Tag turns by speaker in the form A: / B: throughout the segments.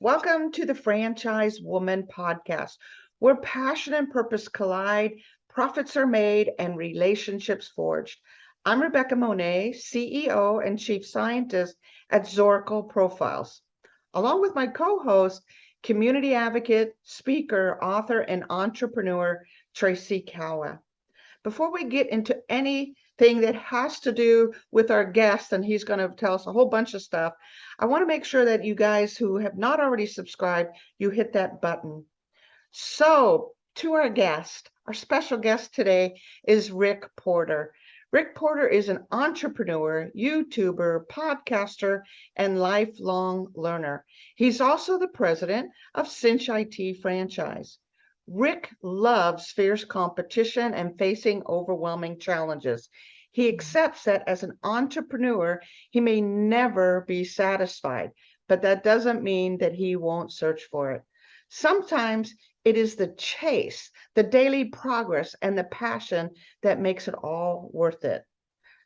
A: Welcome to the Franchise Woman podcast, where passion and purpose collide, profits are made, and relationships forged. I'm Rebecca Monet, CEO and Chief Scientist at Zoracle Profiles, along with my co-host, community advocate, speaker, author, and entrepreneur, Tracy Kawa. Before we get into anything that has to do with our guest, and he's going to tell us a whole bunch of stuff, I want to make sure that you guys who have not already subscribed, you hit that button. So, to our special guest today is Rick Porter. Rick Porter is an entrepreneur, YouTuber, podcaster, and lifelong learner. He's also the president of Cinch I.T franchise. Rick loves fierce competition and facing overwhelming challenges. He accepts that as an entrepreneur, he may never be satisfied, but that doesn't mean that he won't search for it. Sometimes it is the chase, the daily progress, and the passion that makes it all worth it.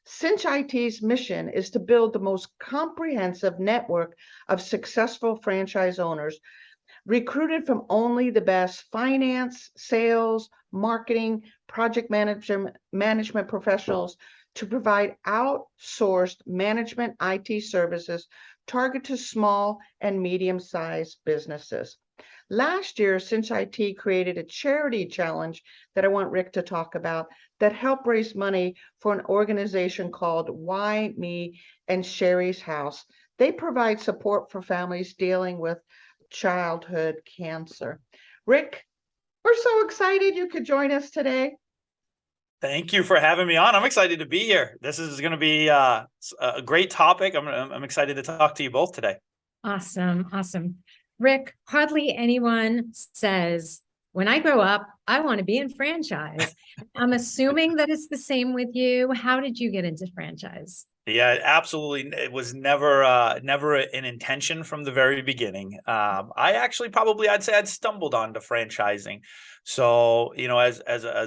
A: Cinch I.T's mission is to build the most comprehensive network of successful franchise owners recruited from only the best finance, sales, marketing, project management professionals to provide outsourced management IT services targeted to small and medium-sized businesses. Last year, Cinch I.T created a charity challenge that I want Rick to talk about that helped raise money for an organization called Why Me and Sherry's House. They provide support for families dealing with childhood cancer. Rick, we're so excited you could join us today.
B: Thank you for having me on. I'm excited to be here. This is going to be a great topic. I'm excited to talk to you both today.
C: Awesome. Rick, hardly anyone says, when I grow up, I want to be in franchise. I'm assuming that it's the same with you. How did you get into franchise?
B: Yeah, absolutely. It was never an intention from the very beginning. I actually I'd say I'd stumbled onto franchising. So, as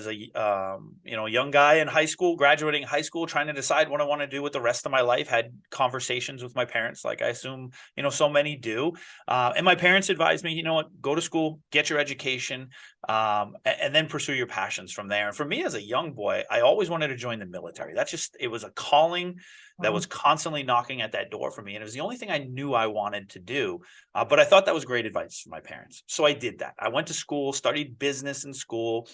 B: a young guy in high school, graduating high school, trying to decide what I want to do with the rest of my life, had conversations with my parents, like I assume, so many do. And my parents advised me, go to school, get your education, and then pursue your passions from there. And for me as a young boy, I always wanted to join the military. It was a calling that was constantly knocking at that door for me. And it was the only thing I knew I wanted to do. But I thought that was great advice from my parents. So I did that. I went to school, studied business in school,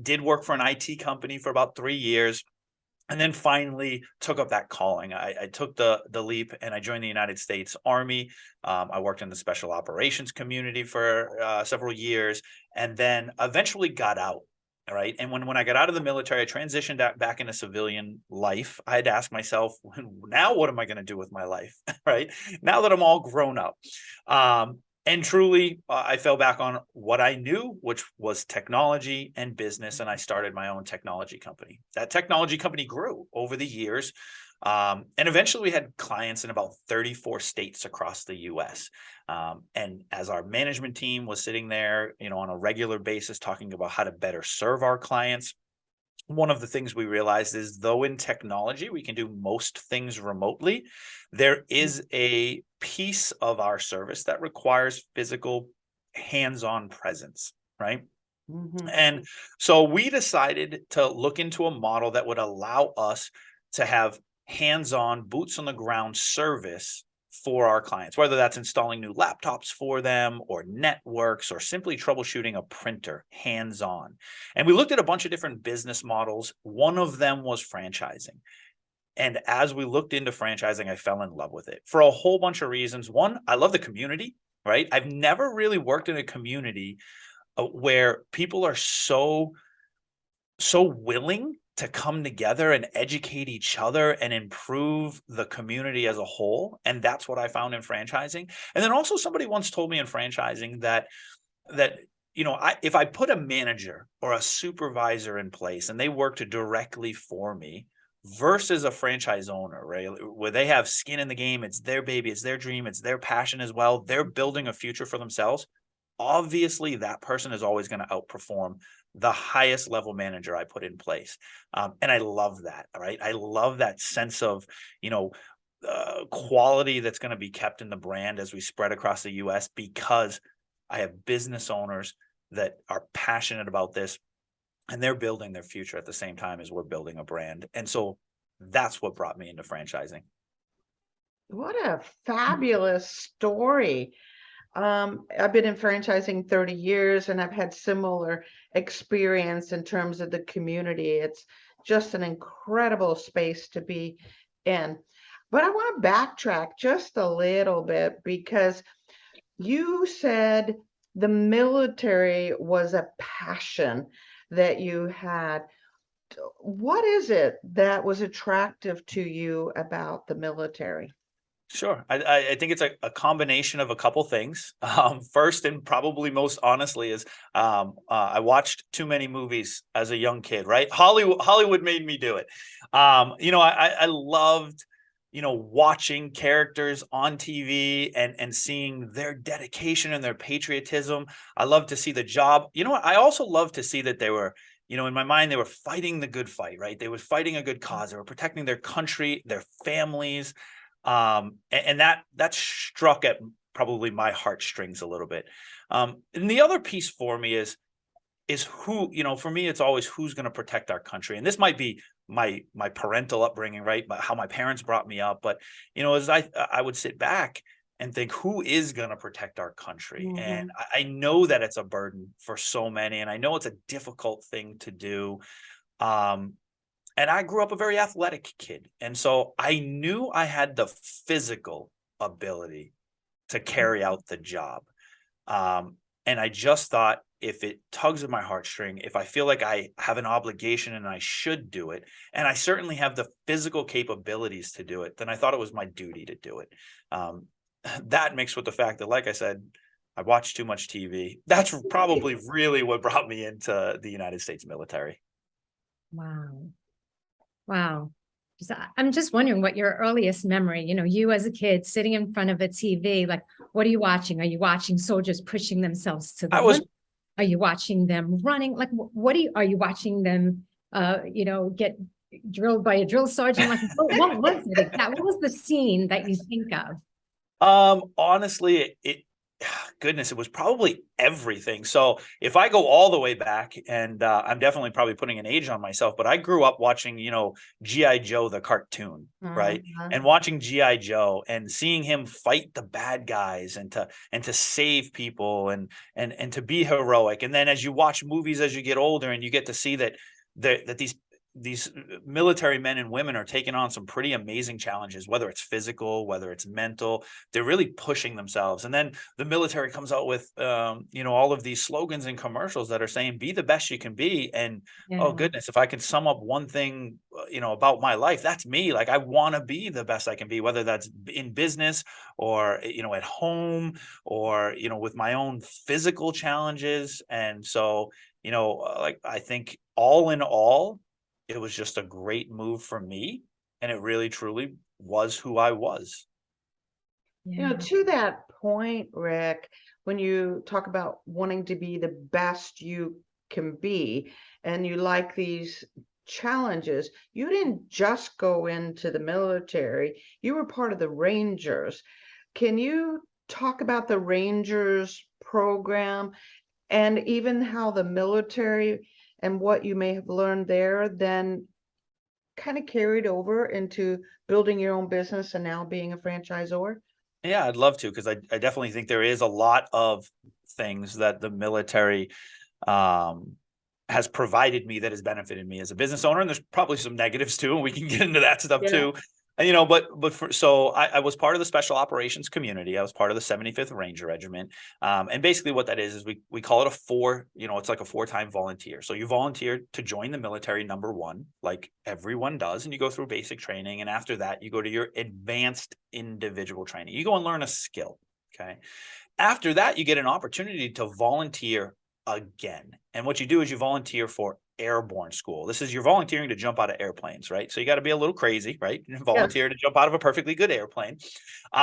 B: did work for an IT company for about 3 years, and then finally took up that calling. I took the leap and I joined the United States Army. I worked in the special operations community for several years, and then eventually got out. All right. And when I got out of the military, I transitioned back into civilian life. I had to ask myself, now what am I going to do with my life? Right. Now that I'm all grown up. And truly, I fell back on what I knew, which was technology and business. And I started my own technology company. That technology company grew over the years. And eventually we had clients in about 34 states across the US. And as our management team was sitting there, on a regular basis, talking about how to better serve our clients, one of the things we realized is, though in technology we can do most things remotely, there is a piece of our service that requires physical hands-on presence, right? Mm-hmm. And so we decided to look into a model that would allow us to have hands-on, boots on the ground service for our clients, whether that's installing new laptops for them or networks or simply troubleshooting a printer hands-on. And we looked at a bunch of different business models. One of them was franchising. And as we looked into franchising, I fell in love with it for a whole bunch of reasons. One, I love the community, right? I've never really worked in a community where people are so willing to come together and educate each other and improve the community as a whole. And that's what I found in franchising. And then also somebody once told me in franchising that if I put a manager or a supervisor in place and they worked directly for me versus a franchise owner, right, where they have skin in the game, it's their baby, it's their dream, it's their passion as well, they're building a future for themselves, obviously that person is always going to outperform the highest level manager I put in place. And I love that. Right. I love that sense of, quality that's going to be kept in the brand as we spread across the US, because I have business owners that are passionate about this, and they're building their future at the same time as we're building a brand. And so that's what brought me into franchising.
A: What a fabulous story. I've been in franchising 30 years and I've had similar experience in terms of the community. It's just an incredible space to be in. But I want to backtrack just a little bit because you said the military was a passion that you had. What is it that was attractive to you about the military?
B: Sure. I think it's a combination of a couple things. First and probably most honestly is I watched too many movies as a young kid, right? Hollywood made me do it. I loved, watching characters on TV and seeing their dedication and their patriotism. I love to see the job. You know what? I also love to see that they were, in my mind, they were fighting the good fight, right? They were fighting a good cause. They were protecting their country, their families. And that struck at probably my heartstrings a little bit. And the other piece for me is who, for me, it's always who's going to protect our country. And this might be my parental upbringing, right? How my parents brought me up. But, as I would sit back and think, who is going to protect our country?
A: Mhm.
B: And I know that it's a burden for so many, and I know it's a difficult thing to do. And I grew up a very athletic kid. And so I knew I had the physical ability to carry out the job. And I just thought, if it tugs at my heartstring, if I feel like I have an obligation and I should do it, and I certainly have the physical capabilities to do it, then I thought it was my duty to do it. That mixed with the fact that, like I said, I watched too much TV. That's probably really what brought me into the United States military.
C: Wow. Wow. I'm just wondering what your earliest memory, you as a kid sitting in front of a TV, like, what are you watching? Are you watching soldiers pushing themselves to the limit? Are you watching them running? Like, are you watching them, get drilled by a drill sergeant? Like, what was it? What was the scene that you think of?
B: Honestly, goodness, it was probably everything. So if I go all the way back, and I'm definitely probably putting an age on myself, but I grew up watching, G.I. Joe, the cartoon, right? And watching G.I. Joe and seeing him fight the bad guys and to save people and to be heroic. And then as you watch movies as you get older, and you get to see that these military men and women are taking on some pretty amazing challenges, whether it's physical, whether it's mental. They're really pushing themselves. And then the military comes out with, all of these slogans and commercials that are saying, be the best you can be. And oh goodness, if I could sum up one thing, about my life, that's me. Like, I want to be the best I can be, whether that's in business or, at home or, with my own physical challenges. And so, I think all in all, it was just a great move for me, and it really truly was who I was.
A: To that point, Rick, when you talk about wanting to be the best you can be, and you like these challenges, you didn't just go into the military, you were part of the Rangers. Can you talk about the Rangers program and even how the military and what you may have learned there then kind of carried over into building your own business and now being a franchisor?
B: Yeah, I'd love to, because I definitely think there is a lot of things that the military has provided me that has benefited me as a business owner. And there's probably some negatives too, and we can get into that stuff too. And, so I was part of the special operations community. I was part of the 75th Ranger Regiment. And basically what that is we call it it's like a 4-time volunteer. So you volunteer to join the military, number one, like everyone does. And you go through basic training. And after that, you go to your advanced individual training. You go and learn a skill. Okay. After that, you get an opportunity to volunteer again. And what you do is you volunteer for airborne school. This is, you're volunteering to jump out of airplanes, right? So you got to be a little crazy, right? And volunteer to jump out of a perfectly good airplane.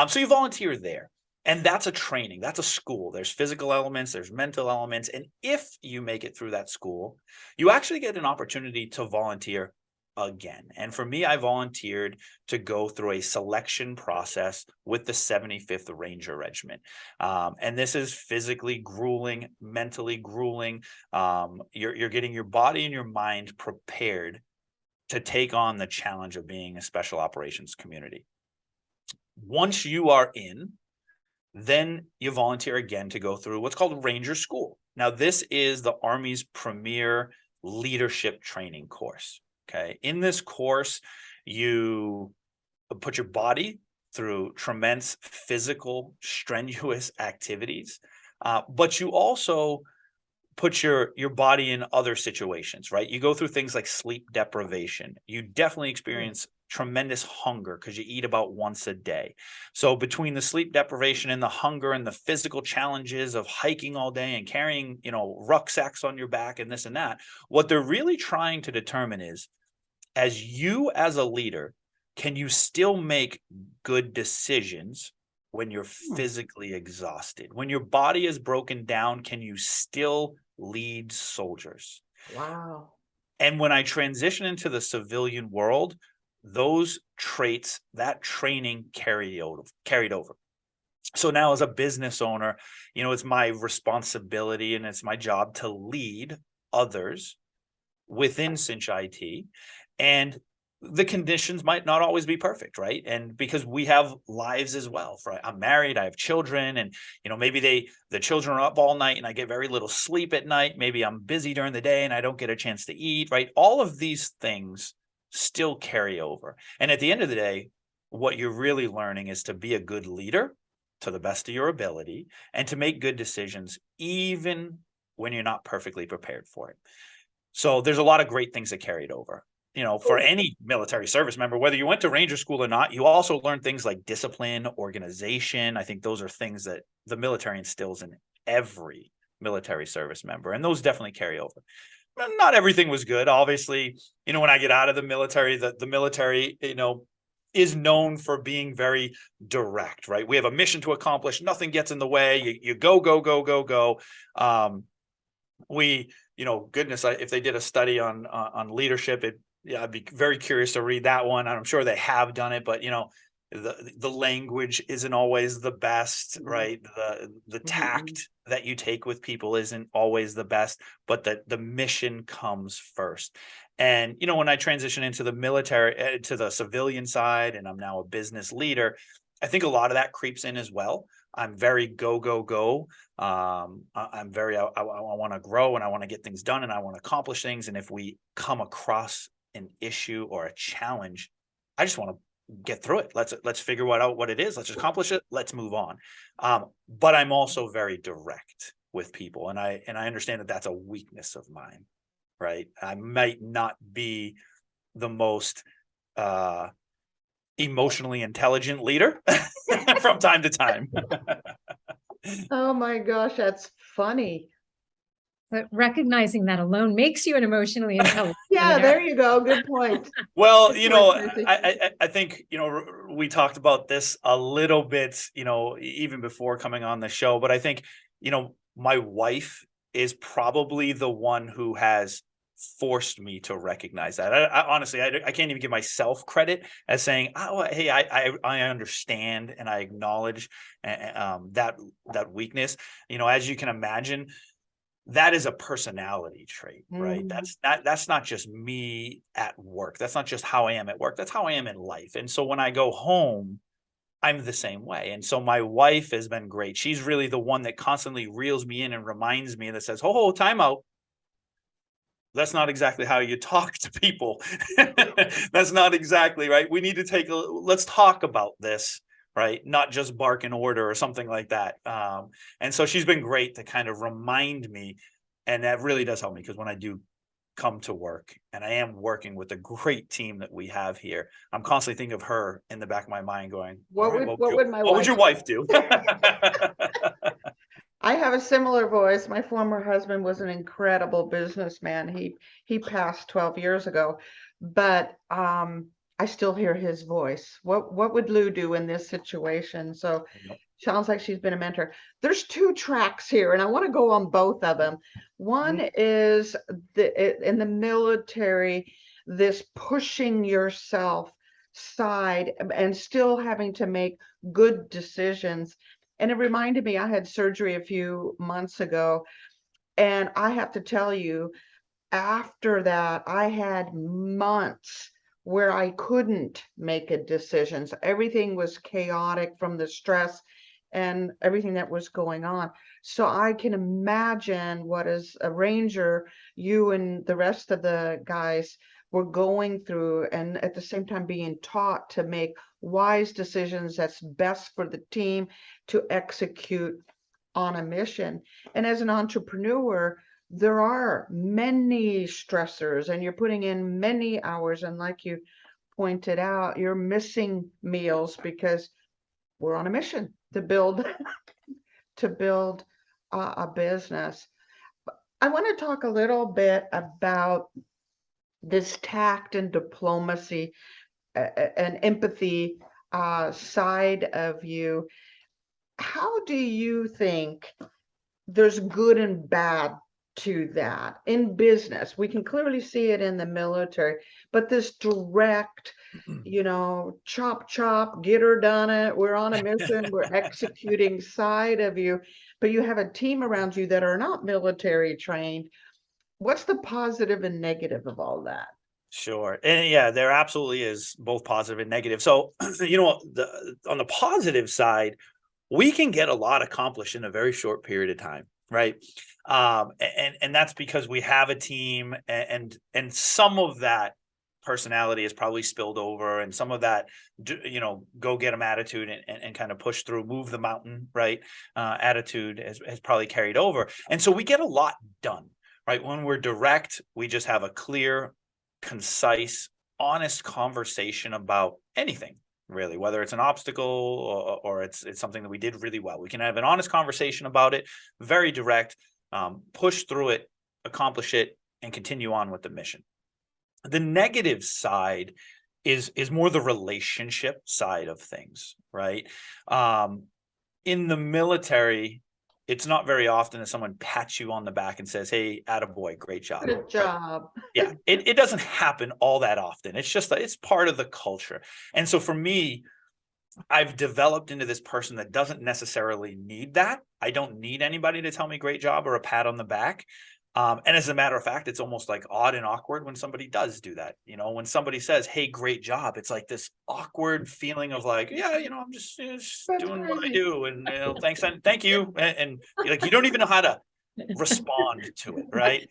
B: So you volunteer there. And that's a training. That's a school. There's physical elements, there's mental elements. And if you make it through that school, you actually get an opportunity to volunteer again. And for me, I volunteered to go through a selection process with the 75th Ranger Regiment. And this is physically grueling, mentally grueling. You're getting your body and your mind prepared to take on the challenge of being a special operations community. Once you are in, then you volunteer again to go through what's called Ranger School. Now, this is the Army's premier leadership training course. Okay. In this course, you put your body through tremendous physical, strenuous activities, but you also put your body in other situations, right? You go through things like sleep deprivation. You definitely experience tremendous hunger because you eat about once a day. So between the sleep deprivation and the hunger and the physical challenges of hiking all day and carrying, rucksacks on your back and this and that, what they're really trying to determine is, as a leader, can you still make good decisions when you're physically exhausted? When your body is broken down, can you still lead soldiers?
A: Wow.
B: And when I transition into the civilian world, those traits, that training carried over. So now as a business owner, it's my responsibility and it's my job to lead others within Cinch I.T. And the conditions might not always be perfect, right? And because we have lives as well, right? I'm married, I have children, and maybe the children are up all night and I get very little sleep at night. Maybe I'm busy during the day and I don't get a chance to eat, right? All of these things still carry over. And at the end of the day, what you're really learning is to be a good leader to the best of your ability and to make good decisions, even when you're not perfectly prepared for it. So there's a lot of great things that carried over. For any military service member, whether you went to Ranger School or not, you also learn things like discipline, organization. I think those are things that the military instills in every military service member, and those definitely carry over. Not everything was good. Obviously, when I get out of the military, the military, is known for being very direct, right? We have a mission to accomplish. Nothing gets in the way. You go, go, go, go, go. Goodness, if they did a study on leadership, I'd be very curious to read that one. I'm sure they have done it, but the language isn't always the best, right? The tact that you take with people isn't always the best, but the mission comes first. And when I transition into the military, to the civilian side, and I'm now a business leader, I think a lot of that creeps in as well. I'm very go, go, go. I'm very, I want to grow and I want to get things done and I want to accomplish things. And if we come across an issue or a challenge, I just want to get through it. Let's figure out what it is. Let's accomplish it. Let's move on. But I'm also very direct with people. And I understand that that's a weakness of mine, right? I might not be the most, emotionally intelligent leader from time to time.
A: Oh my gosh, that's funny.
C: But recognizing that alone makes you an emotionally intelligent
A: Yeah,
C: leader.
A: there you go. Good point.
B: Well,
A: Good point, Tracy.
B: I think, we talked about this a little bit, even before coming on the show, but I think, my wife is probably the one who has forced me to recognize that. I honestly, I can't even give myself credit as saying, oh, hey, I understand and I acknowledge that weakness. As you can imagine, that is a personality trait, right? That's not just me at work. That's not just how I am at work. That's how I am in life. And so when I go home, I'm the same way. And so my wife has been great. She's really the one that constantly reels me in and reminds me, that says, oh, time out. That's not exactly how you talk to people. That's not exactly right. We need to let's talk about this, right? Not just bark in order or something like that. And so she's been great to kind of remind me. And that really does help me, because when I do come to work and I am working with a great team that we have here, I'm constantly thinking of her in the back of my mind going,
A: What
B: would your wife do?
A: I have a similar voice. My former husband was an incredible businessman. He passed 12 years ago, but I still hear his voice. What would Lou do in this situation? So sounds like she's been a mentor. There's two tracks here, and I want to go on both of them. One is in the military. this pushing yourself side and still having to make good decisions. And it reminded me, I had surgery a few months ago, and I have to tell you, after that, I had months where I couldn't make a decision. So everything was chaotic from the stress and everything that was going on. So I can imagine what, as a ranger, you and the rest of the guys were going through, and at the same time being taught to make wise decisions that's best for the team to execute on a mission. And as an entrepreneur, there are many stressors, and you're putting in many hours. And like you pointed out, you're missing meals because we're on a mission to build to build a business. I want to talk a little bit about this tact and diplomacy and empathy side of you. How do you think there's good and bad to that in business? We can clearly see it in the military, but this direct, chop, chop, get her done it, we're on a mission, we're executing side of you, but you have a team around you that are not military trained. What's the positive and negative of all that?
B: Sure. And yeah, there absolutely is both positive and negative. So, on the positive side, we can get a lot accomplished in a very short period of time, right? And that's because we have a team, and some of that personality is probably spilled over, and some of that, go get 'em attitude and kind of push through, move the mountain, right? Attitude has probably carried over. And so we get a lot done, right? When we're direct, we just have a clear, concise, honest conversation about anything, really, whether it's an obstacle or it's something that we did really well. We can have an honest conversation about it, very direct, push through it, accomplish it, and continue on with the mission. The negative side is more the relationship side of things, right? In the military, it's not very often that someone pats you on the back and says, "Hey, attaboy, great job."
A: Good
B: Right?
A: job.
B: Yeah, it doesn't happen all that often. It's just that it's part of the culture. And so for me, I've developed into this person that doesn't necessarily need that. I don't need anybody to tell me great job or a pat on the back. And as a matter of fact, it's almost like odd and awkward when somebody does do that. When somebody says, "Hey, great job," it's like this awkward feeling of like, yeah, I'm just
A: That's
B: doing what I
A: right.
B: do, and thanks and thank you, and like you don't even know how to respond to it, right?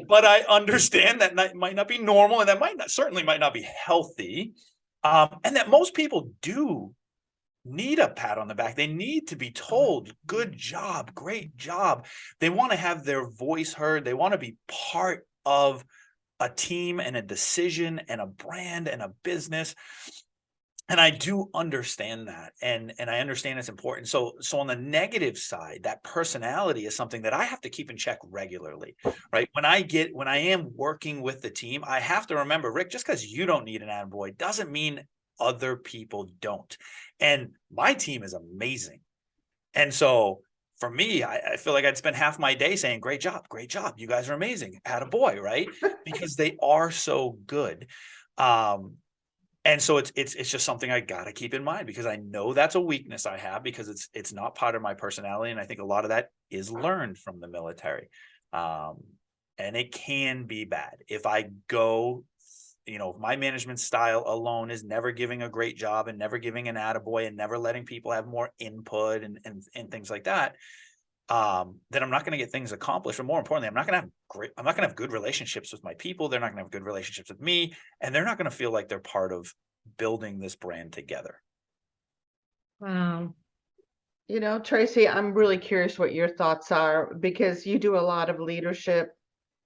B: But I understand that might not be normal, and that certainly might not be healthy, and that most people do need a pat on the back. They need to be told, "Good job, great job." They want to have their voice heard. They want to be part of a team and a decision and a brand and a business. And I do understand that, and I understand it's important. So on the negative side, that personality is something that I have to keep in check regularly, right? When I am working with the team, I have to remember, Rick, just because you don't need an attaboy doesn't mean other people don't. And my team is amazing. And so for me, I feel like I'd spend half my day saying, great job, you guys are amazing, attaboy, right? Because they are so good. And so it's just something I got to keep in mind, because I know that's a weakness I have, because it's not part of my personality. And I think a lot of that is learned from the military. And it can be bad if I go, my management style alone is never giving a great job and never giving an attaboy and never letting people have more input and things like that. Then I'm not going to get things accomplished. And more importantly, I'm not going to have good relationships with my people. They're not going to have good relationships with me, and they're not going to feel like they're part of building this brand together.
C: Wow.
A: Tracy, I'm really curious what your thoughts are, because you do a lot of leadership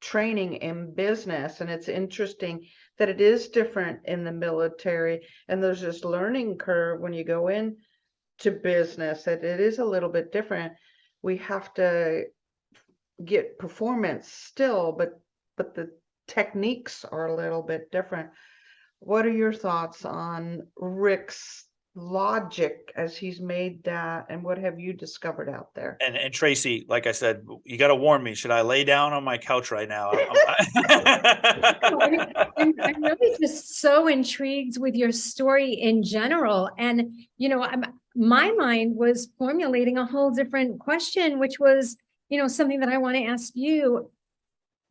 A: training in business, and it's interesting that it is different in the military, and there's this learning curve when you go in to business, that it is a little bit different. We have to get performance still, but the techniques are a little bit different. What are your thoughts on Rick's logic as he's made that, and what have you discovered out there?
B: And Tracy, like I said, you got to warn me. Should I lay down on my couch right now?
C: I'm really just so intrigued with your story in general. And, my mind was formulating a whole different question, which was, something that I want to ask you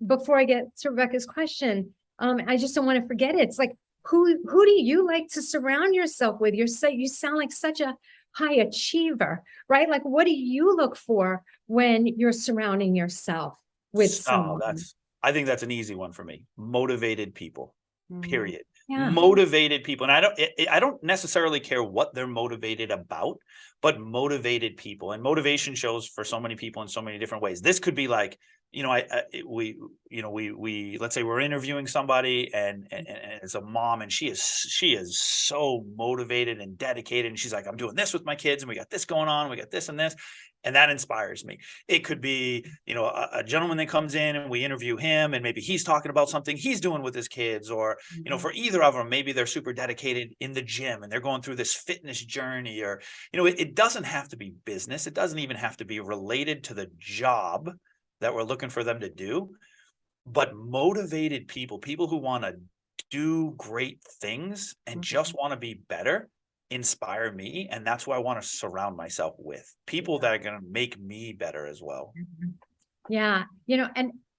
C: before I get to Rebecca's question. I just don't want to forget it. It's like, who do you like to surround yourself with? You sound like such a high achiever, right? Like, what do you look for when you're surrounding yourself with someone?
B: I think that's an easy one for me. Motivated people, period.
C: Yeah.
B: Motivated people. And I don't necessarily care what they're motivated about, but motivated people. And motivation shows for so many people in so many different ways. This could be like, we let's say we're interviewing somebody and it's a mom, and she is so motivated and dedicated, and she's like, I'm doing this with my kids, and we got this going on, we got this and this, and that inspires me. It could be, a gentleman that comes in and we interview him, and maybe he's talking about something he's doing with his kids, or for either of them, maybe they're super dedicated in the gym and they're going through this fitness journey, or it doesn't have to be business, it doesn't even have to be related to the job that we're looking for them to do, but motivated people who want to do great things and just want to be better, inspire me. And that's who I want to surround myself with, people that are going to make me better as well.
C: Yeah.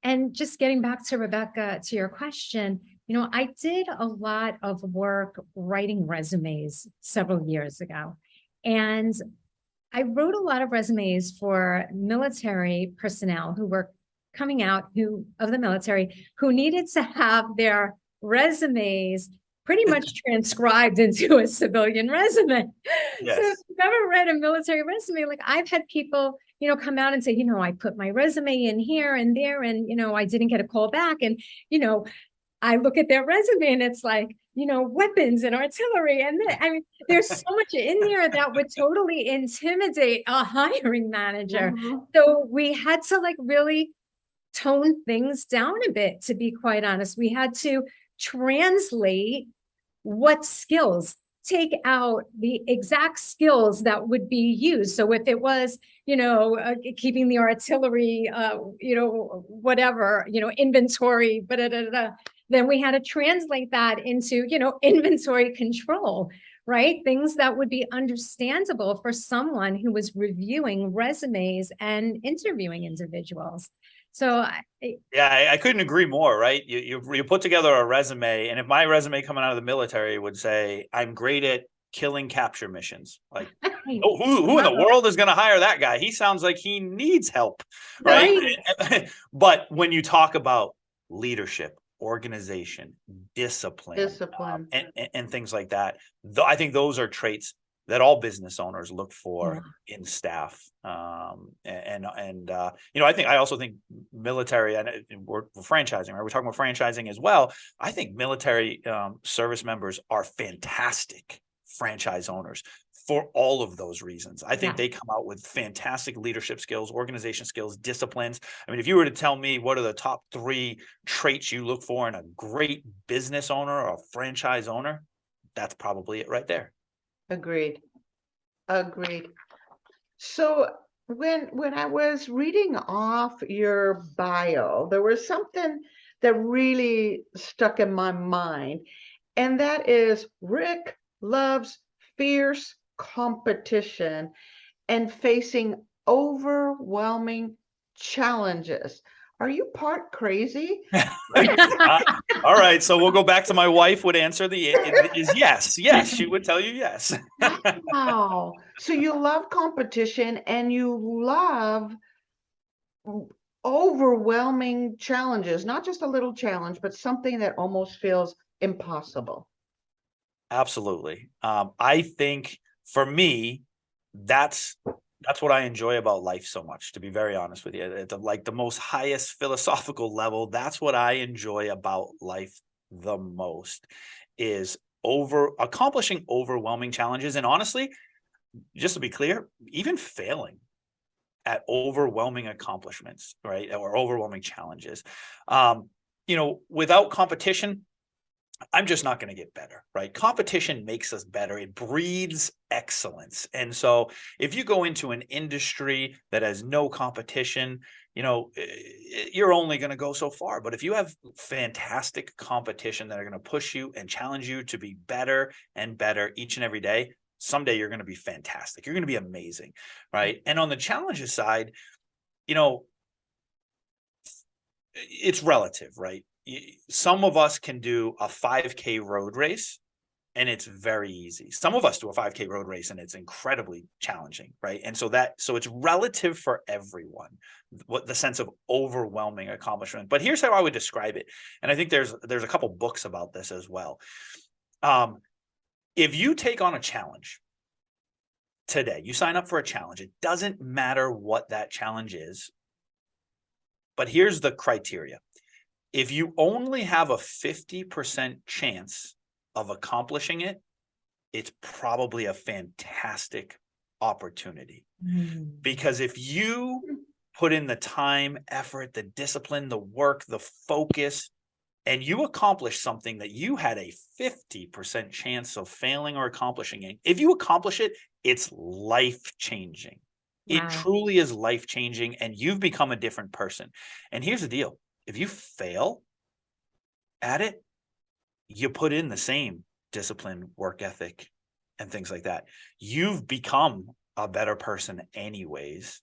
C: And just getting back to Rebecca, to your question, I did a lot of work writing resumes several years ago, and I wrote a lot of resumes for military personnel who were coming out of the military, who needed to have their resumes pretty much transcribed into a civilian resume.
B: Yes.
C: So if you've ever read a military resume, like I've had people, come out and say, I put my resume in here and there, and, I didn't get a call back. And, I look at their resume and it's like, weapons and artillery. And there's so much in there that would totally intimidate a hiring manager. So we had to really tone things down a bit, to be quite honest. We had to translate what skills, take out the exact skills that would be used. So if it was, keeping the artillery, whatever, inventory, then we had to translate that into, inventory control, right? Things that would be understandable for someone who was reviewing resumes and interviewing individuals. So
B: I couldn't agree more, right? You put together a resume, and if my resume coming out of the military would say, I'm great at killing capture missions, like, who in the world is going to hire that guy? He sounds like he needs help, right? But when you talk about leadership, organization, discipline, and things like that, I think those are traits that all business owners look for in staff. I also think military, and we're franchising, right? We're talking about franchising as well. I think military service members are fantastic franchise owners for all of those reasons. I think they come out with fantastic leadership skills, organization skills, disciplines. I mean, if you were to tell me what are the top 3 traits you look for in a great business owner or a franchise owner, that's probably it right there.
A: Agreed. So when I was reading off your bio, there was something that really stuck in my mind, and that is Rick loves fierce competition and facing overwhelming challenges. Are you part crazy?
B: All right, so we'll go back to my wife would answer is yes. She would tell you yes.
A: Wow. So you love competition and you love overwhelming challenges, not just a little challenge, but something that almost feels impossible.
B: Absolutely. I think for me, that's what I enjoy about life so much, to be very honest with you. It's like the most highest philosophical level. That's what I enjoy about life the most, is accomplishing overwhelming challenges. And honestly, just to be clear, even failing at overwhelming accomplishments, right? Or overwhelming challenges. Without competition, I'm just not going to get better, right? Competition makes us better. It breeds excellence. And so if you go into an industry that has no competition, you're only going to go so far. But if you have fantastic competition that are going to push you and challenge you to be better and better each and every day, someday you're going to be fantastic. You're going to be amazing, right? And on the challenges side, it's relative, right? Some of us can do a 5K road race and it's very easy. Some of us do a 5K road race and it's incredibly challenging, right? And so it's relative for everyone, what the sense of overwhelming accomplishment. But here's how I would describe it. And I think there's a couple books about this as well. If you take on a challenge today, you sign up for a challenge, it doesn't matter what that challenge is. But here's the criteria. If you only have a 50% chance of accomplishing it, it's probably a fantastic opportunity. Because if you put in the time, effort, the discipline, the work, the focus, and you accomplish something that you had a 50% chance of failing or accomplishing it, if you accomplish it, it's life-changing. Wow. It truly is life-changing, and you've become a different person. And here's the deal. If you fail at it, you put in the same discipline, work ethic, and things like that. You've become a better person anyways.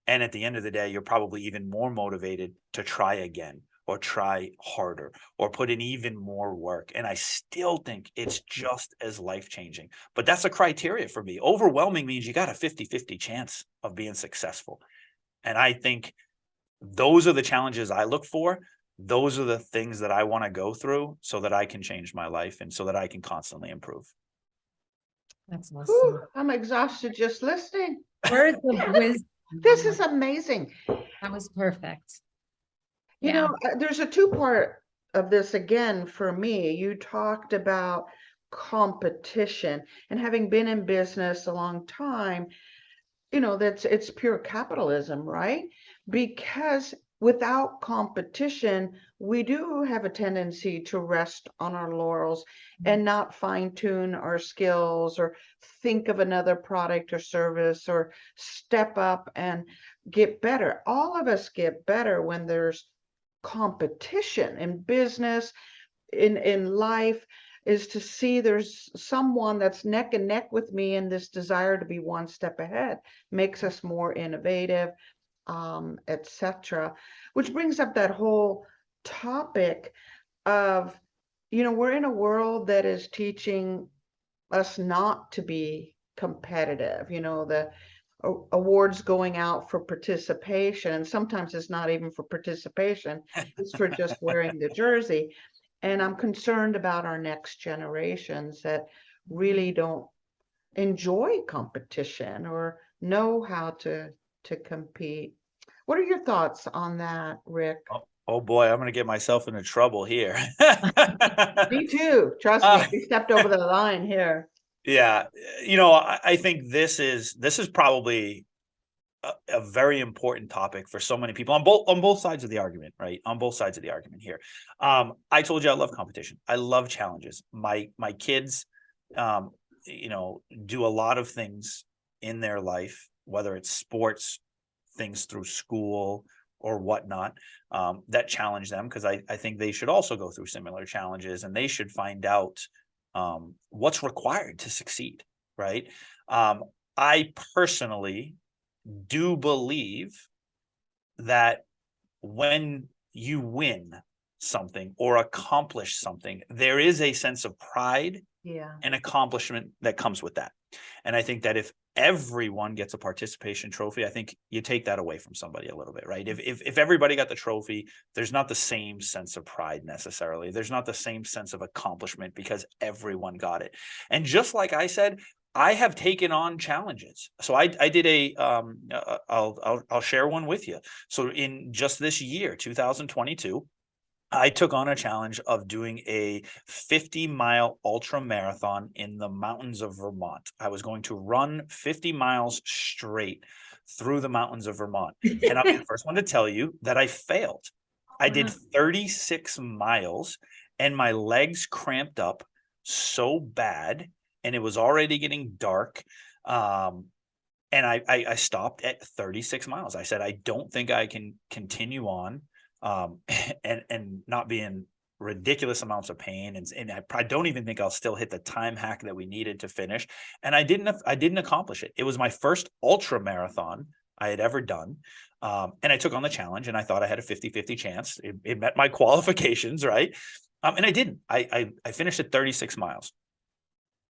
B: And at the end of the day, you're probably even more motivated to try again or try harder or put in even more work. And I still think it's just as life-changing. But that's a criteria for me. Overwhelming means you got a 50-50 chance of being successful. And I think those are the challenges I look for. Those are the things that I want to go through so that I can change my life and so that I can constantly improve.
C: That's awesome.
A: Whew, I'm exhausted just listening.
C: Words of wisdom.
A: This is amazing.
C: That was perfect.
A: There's a two-part of this again for me. You talked about competition, and having been in business a long time, it's pure capitalism, right? Because without competition, we do have a tendency to rest on our laurels and not fine-tune our skills or think of another product or service or step up and get better. All of us get better when there's competition in business, in life, is to see there's someone that's neck and neck with me, and this desire to be one step ahead makes us more innovative, etc. Which brings up that whole topic of, we're in a world that is teaching us not to be competitive. The awards going out for participation, and sometimes it's not even for participation, it's for just wearing the jersey. And I'm concerned about our next generations that really don't enjoy competition or know how to compete. What are your thoughts on that, Rick?
B: Oh boy, I'm going to get myself into trouble here.
A: Me too. Trust me, we stepped over the line here.
B: Yeah, I think this is probably a very important topic for so many people on both sides of the argument, right? On both sides of the argument here. I told you I love competition. I love challenges. My kids, do a lot of things in their life, whether it's sports, things through school or whatnot, that challenge them, because I think they should also go through similar challenges, and they should find out what's required to succeed, right? I personally do believe that when you win something or accomplish something, there is a sense of pride and accomplishment that comes with that. And I think that if everyone gets a participation trophy, I think you take that away from somebody a little bit, right? If everybody got the trophy, there's not the same sense of pride necessarily. There's not the same sense of accomplishment because everyone got it. And just like I said, I have taken on challenges. So I did I'll share one with you. So in just this year, 2022, I took on a challenge of doing a 50-mile ultra marathon in the mountains of Vermont. I was going to run 50 miles straight through the mountains of Vermont. And I'm the first one to tell you that I failed. I did 36 miles and my legs cramped up so bad, and it was already getting dark. And I stopped at 36 miles. I said, I don't think I can continue on, and not be in ridiculous amounts of pain. And I don't even think I'll still hit the time hack that we needed to finish. And I didn't accomplish it. It was my first ultra marathon I had ever done. And I took on the challenge, and I thought I had a 50-50 chance. It met my qualifications, right? And I didn't. I finished at 36 miles.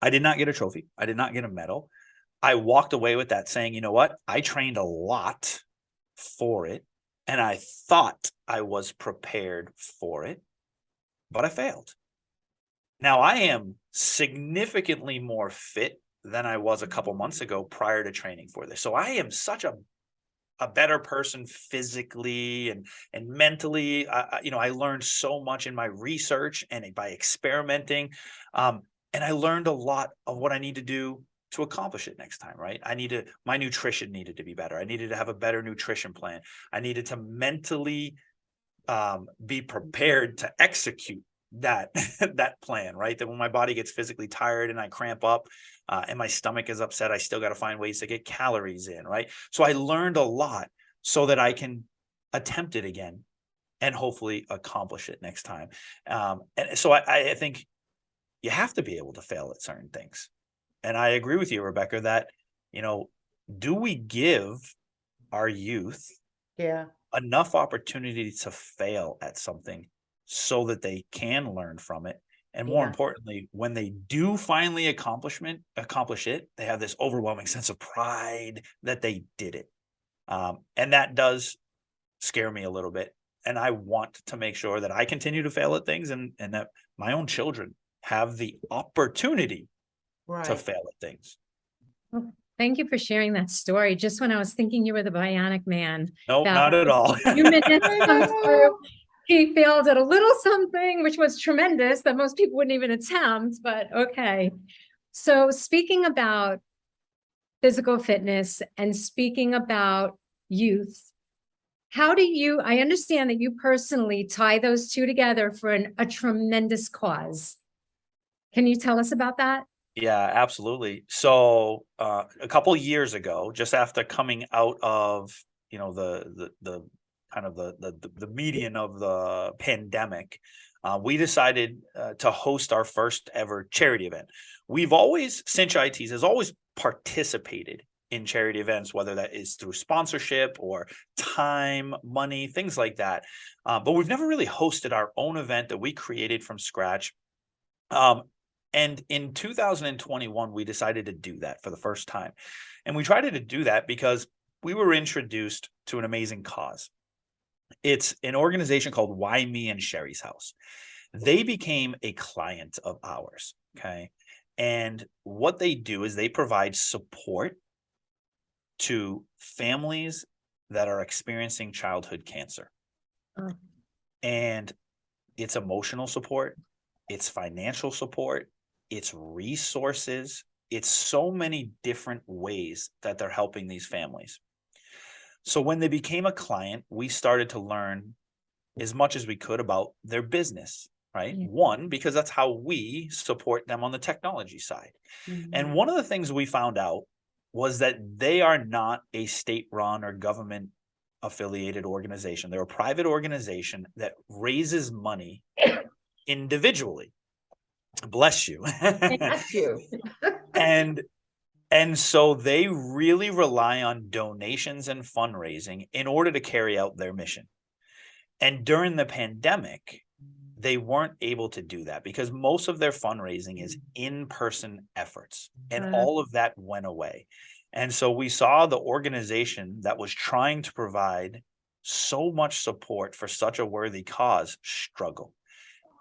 B: I did not get a trophy. I did not get a medal. I walked away with that saying, you know what? I trained a lot for it, and I thought I was prepared for it, but I failed. Now I am significantly more fit than I was a couple months ago prior to training for this. So I am such a better person physically and mentally. I learned so much in my research and by experimenting. And I learned a lot of what I need to do to accomplish it next time, right? My nutrition needed to be better. I needed to have a better nutrition plan. I needed to mentally be prepared to execute that that plan, right? That when my body gets physically tired and I cramp up, and my stomach is upset, I still got to find ways to get calories in, right? So I learned a lot so that I can attempt it again and hopefully accomplish it next time. And so I think you have to be able to fail at certain things. And I agree with you, Rebecca, that, do we give our youth enough opportunity to fail at something so that they can learn from it? And more importantly, when they do finally accomplish it, they have this overwhelming sense of pride that they did it. And that does scare me a little bit. And I want to make sure that I continue to fail at things, and that my own children have the opportunity to fail at things.
C: Well, thank you for sharing that story. Just when I was thinking you were the bionic man.
B: Nope, not at all.
C: He failed at a little something, which was tremendous, that most people wouldn't even attempt, but okay. So speaking about physical fitness and speaking about youth, I understand that you personally tie those two together for a tremendous cause. Can you tell us about that?
B: Yeah, absolutely. So a couple years ago, just after coming out of, the kind of the median of the pandemic, we decided to host our first ever charity event. Cinch I.T has always participated in charity events, whether that is through sponsorship or time, money, things like that. But we've never really hosted our own event that we created from scratch. And in 2021, we decided to do that for the first time. And we tried to do that because we were introduced to an amazing cause. It's an organization called Why Me and Sherry's House. They became a client of ours, okay? And what they do is they provide support to families that are experiencing childhood cancer. And it's emotional support, it's financial support, it's resources, it's so many different ways that they're helping these families. So when they became a client, we started to learn as much as we could about their business, right? Yeah. One, because that's how we support them on the technology side. Mm-hmm. And one of the things we found out was that they are not a state-run or government affiliated organization. They're a private organization that raises money individually. Bless you.
A: Bless you.
B: And so they really rely on donations and fundraising in order to carry out their mission. And during the pandemic, they weren't able to do that because most of their fundraising is in-person efforts, and all of that went away. And so we saw the organization that was trying to provide so much support for such a worthy cause struggle.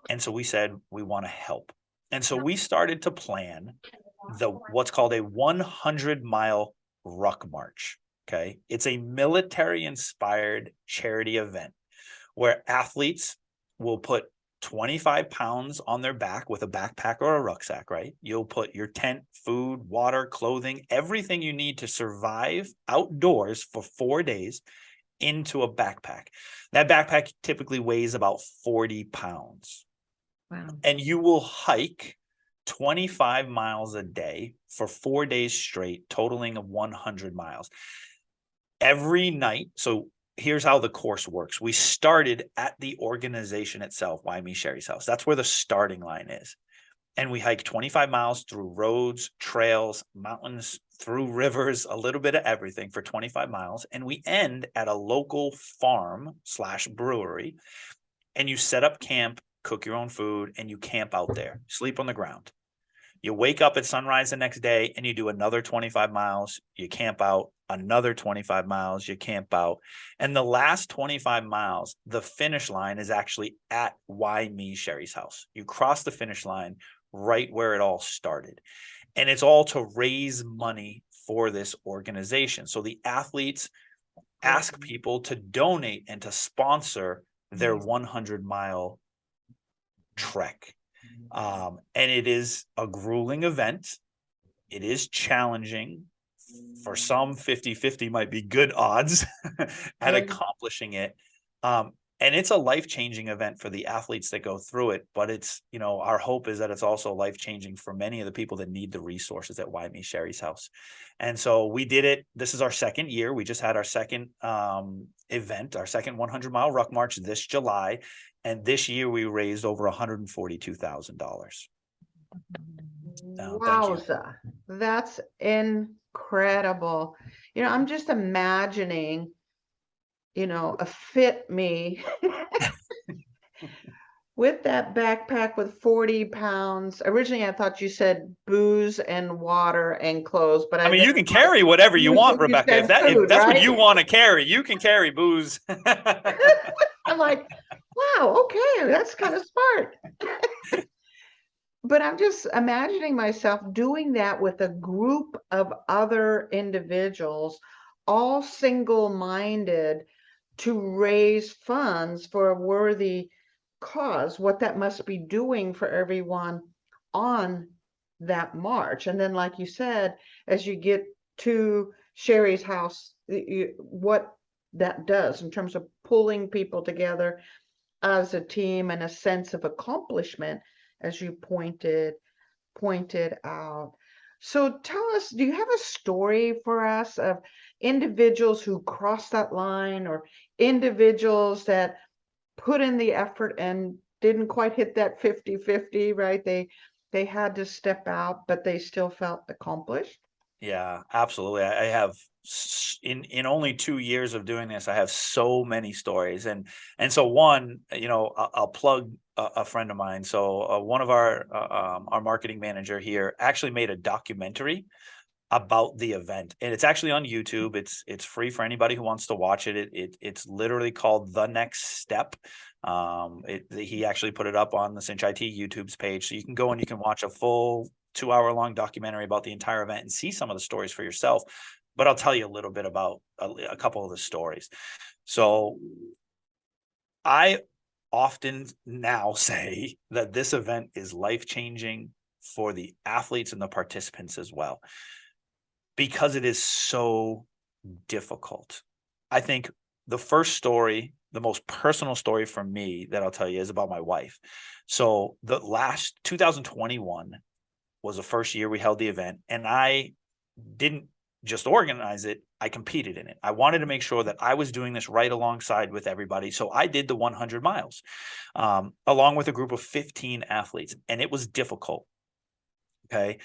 B: And so we said, we want to help. And so we started to plan what's called a 100-mile Ruck March. Okay. It's a military-inspired charity event where athletes will put 25 pounds on their back with a backpack or a rucksack, right? You'll put your tent, food, water, clothing, everything you need to survive outdoors for 4 days into a backpack. That backpack typically weighs about 40 pounds.
C: Wow.
B: and you will hike 25 miles a day for 4 days straight, totaling of 100 miles. Every night, so here's how the course works. We started at the organization itself, Why Me Sherry's House. That's where the starting line is. And we hike 25 miles through roads, trails, mountains, through rivers, a little bit of everything for 25 miles. And we end at a local farm/brewery. And you set up camp, cook your own food, and you camp out there, sleep on the ground. You wake up at sunrise the next day and you do another 25 miles, you camp out, another 25 miles, you camp out. And the last 25 miles, the finish line is actually at Why Me Sherry's House. You cross the finish line right where it all started. And it's all to raise money for this organization. So the athletes ask people to donate and to sponsor their 100-mile trek. And it is a grueling event. It is challenging. For some, 50-50 might be good odds at accomplishing it. And it's a life-changing event for the athletes that go through it. But it's, our hope is that it's also life-changing for many of the people that need the resources at Why Me Sherry's House. And so we did it. This is our second year. We just had our second event, our second 100-mile Ruck March this July. And this year we raised over $142,000.
A: Wowza, that's incredible. I'm just imagining, a fit me with that backpack with 40 pounds. Originally, I thought you said booze and water and clothes, but
B: I mean, you can carry whatever you want, Rebecca. If that's
A: right?
B: what you want to carry, you can carry booze.
A: I'm like, wow, okay, that's kind of smart. But I'm just imagining myself doing that with a group of other individuals, all single-minded, to raise funds for a worthy cause, what that must be doing for everyone on that march. And then, like you said, as you get to Sherry's house, what that does in terms of pulling people together as a team and a sense of accomplishment, as you pointed out. So tell us, do you have a story for us of individuals who crossed that line, or individuals that put in the effort and didn't quite hit that 50-50, right? They had to step out, but they still felt accomplished?
B: Yeah, absolutely. I have in only 2 years of doing this, I have so many stories. And so one, I'll plug a friend of mine. So one of our marketing manager here actually made a documentary about the event, and it's actually on YouTube. It's free for anybody who wants to watch it. It's literally called The Next Step. He actually put it up on the Cinch I.T YouTube's page, so you can go and you can watch a full 2-hour-long documentary about the entire event and see some of the stories for yourself. But I'll tell you a little bit about a couple of the stories. So I often now say that this event is life-changing for the athletes and the participants as well, because it is so difficult. I think the first story, the most personal story for me that I'll tell you, is about my wife. So the last 2021 was the first year we held the event, and I didn't just organize it, I competed in it. I wanted to make sure that I was doing this right alongside with everybody. So I did the 100 miles along with a group of 15 athletes, and it was difficult. Okay.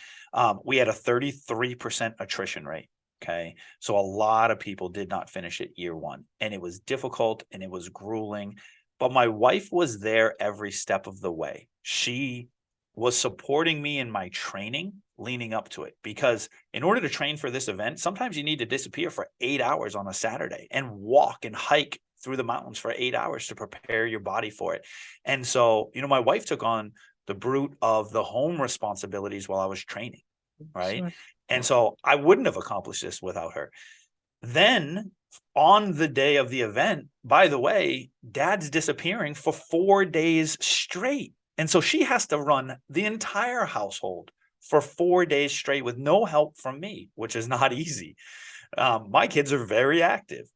B: We had a 33% attrition rate. Okay. So a lot of people did not finish it year one, and it was difficult and it was grueling, but my wife was there every step of the way. She was supporting me in my training leaning up to it, because in order to train for this event, sometimes you need to disappear for 8 hours on a Saturday and walk and hike through the mountains for 8 hours to prepare your body for it. And so, my wife took on the brunt of the home responsibilities while I was training. Right.
C: Sure.
B: And so I wouldn't have accomplished this without her. Then on the day of the event, by the way, Dad's disappearing for 4 days straight. And so she has to run the entire household for 4 days straight with no help from me, which is not easy. My kids are very active.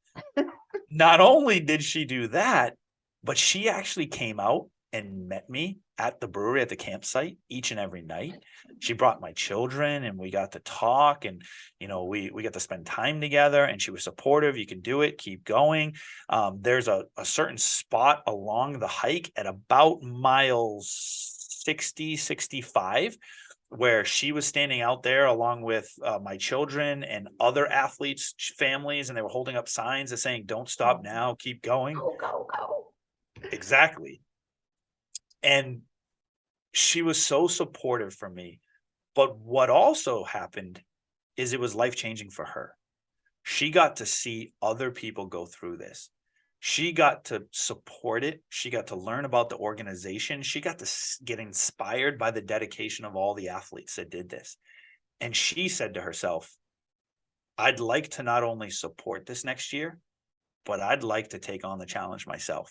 B: Not only did she do that, but she actually came out and met me at the brewery, at the campsite, each and every night. She brought my children and we got to talk, and, we got to spend time together, and she was supportive. You can do it. Keep going. There's a certain spot along the hike at about miles 60, 65, where she was standing out there along with my children and other athletes' families, and they were holding up signs that saying, "Don't stop now, keep going."
A: Go, go, go.
B: Exactly. And she was so supportive for me. But what also happened is it was life-changing for her. She got to see other people go through this. She got to support it. She got to learn about the organization. She got to get inspired by the dedication of all the athletes that did this. And she said to herself, I'd like to not only support this next year, but I'd like to take on the challenge myself.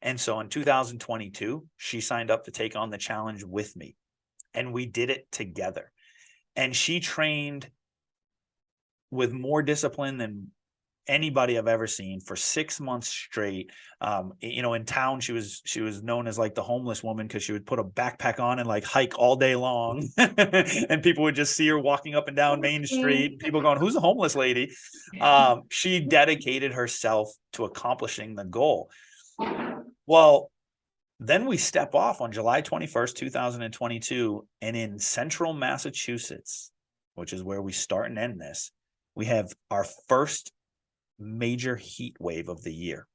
B: And so in 2022, she signed up to take on the challenge with me, and we did it together. And she trained with more discipline than anybody I've ever seen for 6 months straight. In town, she was known as like the homeless woman, because she would put a backpack on and like hike all day long. And people would just see her walking up and down Main Street. People going, "Who's the homeless lady?" She dedicated herself to accomplishing the goal. Well, then we step off on July 21st, 2022, and in central Massachusetts, which is where we start and end this, we have our first major heat wave of the year.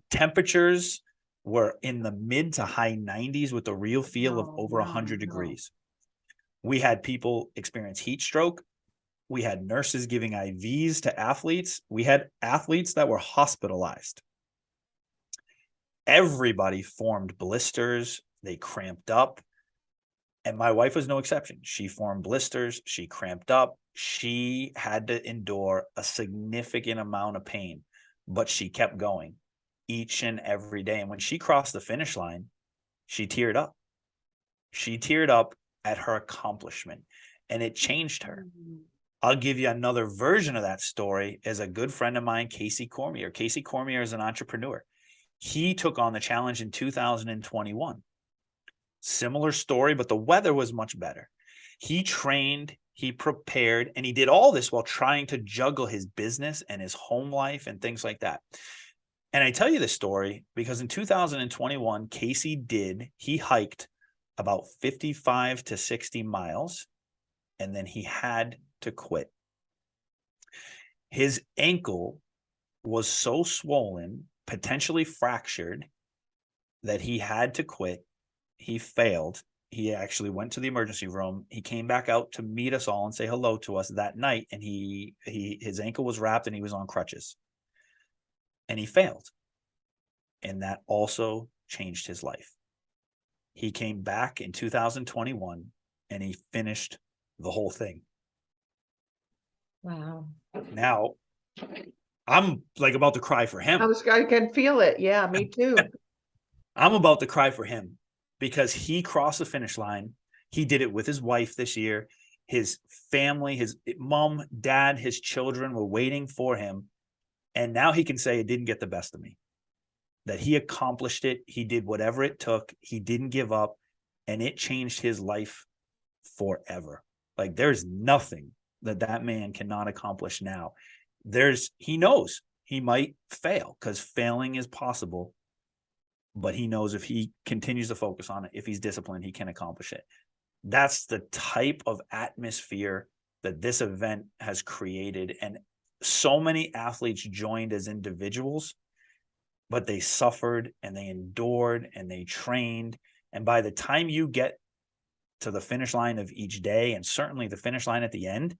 B: Temperatures were in the mid to high 90s with a real feel of over 100 degrees. We had people experience heat stroke. We had nurses giving IVs to athletes. We had athletes that were hospitalized. Everybody formed blisters. They cramped up. And my wife was no exception. She formed blisters. She cramped up. She had to endure a significant amount of pain, but she kept going each and every day. And when she crossed the finish line, she teared up. She teared up at her accomplishment, and it changed her. I'll give you another version of that story. As a good friend of mine, Casey Cormier. Casey Cormier is an entrepreneur. He took on the challenge in 2021. Similar story, but the weather was much better. He trained, he prepared, and he did all this while trying to juggle his business and his home life and things like that. And I tell you this story because in 2021, he hiked about 55 to 60 miles, and then he had to quit. His ankle was so swollen, potentially fractured, that he had to quit. He failed. He actually went to the emergency room. He came back out to meet us all and say hello to us that night. And his ankle was wrapped and he was on crutches. And he failed. And that also changed his life. He came back in 2021 and he finished the whole thing.
C: Wow.
B: Now, I'm like about to cry for him.
A: I can feel it. Yeah, me too.
B: I'm about to cry for him because he crossed the finish line. He did it with his wife this year. His family, his mom, dad, his children were waiting for him. And now he can say it didn't get the best of me, that he accomplished it. He did whatever it took. He didn't give up, and it changed his life forever. Like there's nothing that man cannot accomplish now. He knows he might fail because failing is possible, but he knows if he continues to focus on it, if he's disciplined, he can accomplish it. That's the type of atmosphere that this event has created. And so many athletes joined as individuals, but they suffered and they endured and they trained. And by the time you get to the finish line of each day, and certainly the finish line at the end,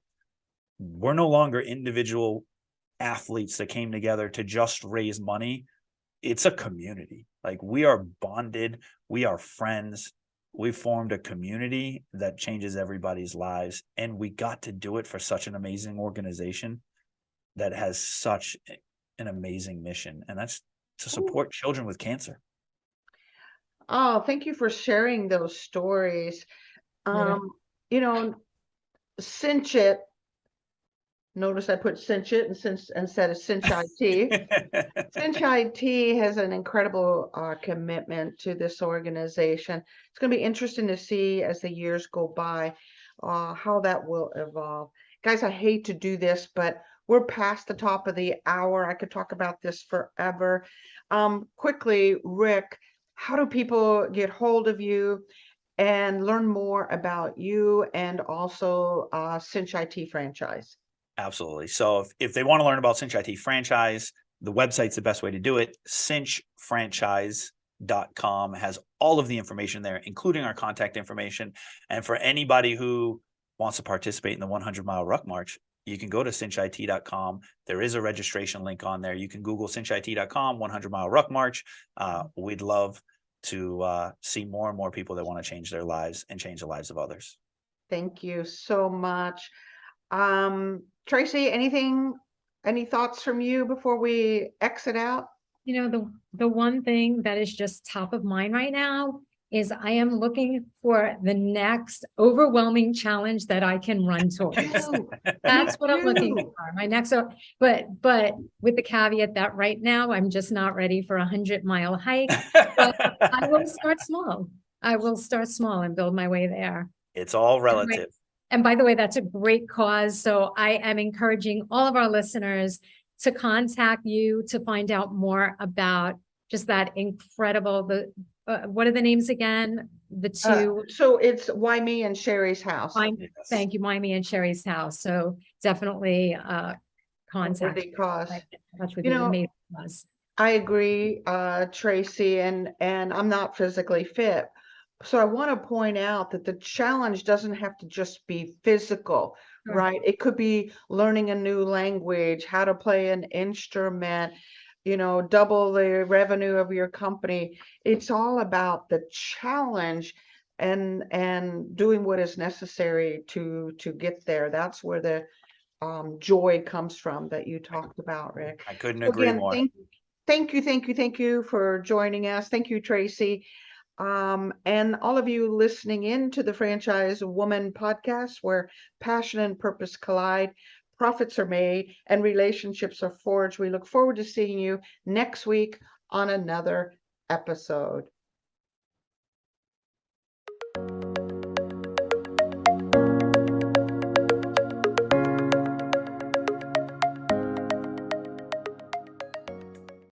B: we're no longer individual athletes that came together to just raise money. It's a community. Like we are bonded. We are friends. We formed a community that changes everybody's lives. And we got to do it for such an amazing organization that has such an amazing mission. And that's to support children with cancer.
A: Oh, thank you for sharing those stories.
C: Yeah.
A: Cinch I.T Notice I put Cinch It and instead of Cinch I.T. Cinch I.T has an incredible commitment to this organization. It's going to be interesting to see as the years go by how that will evolve. Guys, I hate to do this, but we're past the top of the hour. I could talk about this forever. Quickly, Rick, how do people get hold of you and learn more about you and also Cinch I.T franchise?
B: Absolutely. So if they want to learn about Cinch I.T franchise, the website's the best way to do it. cinchfranchise.com has all of the information there, including our contact information. And for anybody who wants to participate in the 100 Mile Ruck March, you can go to cinchit.com. There is a registration link on there. You can Google cinchit.com, 100 Mile Ruck March. We'd love to see more and more people that want to change their lives and change the lives of others.
A: Thank you so much. Tracy, any thoughts from you before we exit out?
C: You know, the one thing that is just top of mind right now is I am looking for the next overwhelming challenge that I can run towards. That's what I'm looking for. My next, but with the caveat that right now I'm just not ready for 100-mile hike. But I will start small. I will start small and build my way there.
B: It's all relative.
C: And by the way, that's a great cause. So I am encouraging all of our listeners to contact you to find out more about just that incredible, what are the names again? The two.
A: So it's Why Me and Sherry's house.
C: Thank you, Why Me and Sherry's house. So definitely contact.
A: You know, I agree, Tracy, and I'm not physically fit. So I want to point out that the challenge doesn't have to just be physical, right? It could be learning a new language, how to play an instrument, double the revenue of your company. It's all about the challenge and doing what is necessary to get there. That's where the joy comes from that you talked about, Rick.
B: I couldn't agree more.
A: Thank you for joining us. Thank you, Tracy. And all of you listening in to the Franchise Woman podcast, where passion and purpose collide, profits are made, and relationships are forged. We look forward to seeing you next week on another episode.